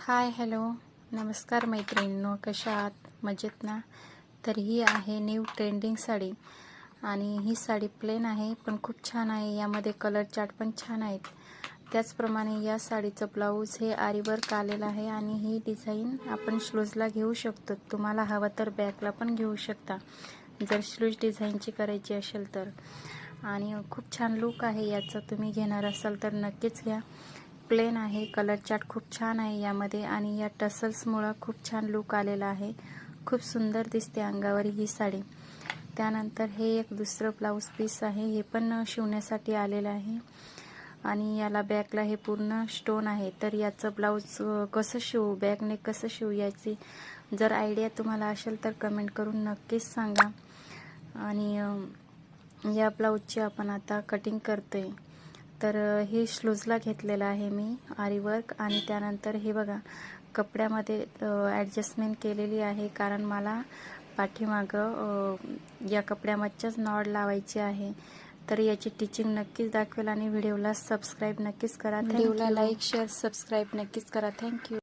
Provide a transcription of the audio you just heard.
Hi hello नमस्कार मैत्रिणींनो, कशा आहात? मजेत ना? तर ही आहे न्यू ट्रेंडिंग साडी आणि ही साडी प्लेन आहे पण खूप छान आहे. यामध्ये कलर चार्ट पण छान आहेत. त्याचप्रमाणे या साडीचं ब्लाऊज हे आरी वर्क आलेलं आहे आणि ही डिझाईन आपण स्लीव्जला घेऊ शकतो. तुम्हाला हवं तर बॅकला पण घेऊ शकता जर स्लीव्ज डिझाईनची करायची असेल तर. आणि खूप छान लुक आहे याचा. तुम्ही घेणार असाल तर नक्कीच घ्या. प्लेन आहे, कलर चार्ट खूप छान आहे यामध्ये आणि या टसल्समुळे खूप छान लुक आलेला आहे. खूप सुंदर दिसते अंगावर ही साडी. त्यानंतर हे एक दुसरं ब्लाऊज पीस आहे, हे पण शिवण्यासाठी आलेलं आहे आणि याला बॅकला हे पूर्ण स्टोन आहे. तर याचं ब्लाऊज कसं शिवू, बॅकने कसं शिवू याची जर आयडिया तुम्हाला असेल तर कमेंट करून नक्कीच सांगा. आणि या ब्लाऊजची आपण आता कटिंग करतोय. तर हे स्लीव्जला घेतलेलं आहे मी आरी वर्क. आणि त्यानंतर हे बघा कपड्यामध्ये ॲडजस्टमेंट केलेली आहे, कारण मला पाठीमागं या कपड्यामध्येच नॉड लावायची आहे. तर याची टिचिंग नक्कीच दाखवेल आणि व्हिडिओला सबस्क्राईब नक्कीच करा. व्हिडिओला लाईक शेअर सबस्क्राईब नक्कीच करा. थँक्यू.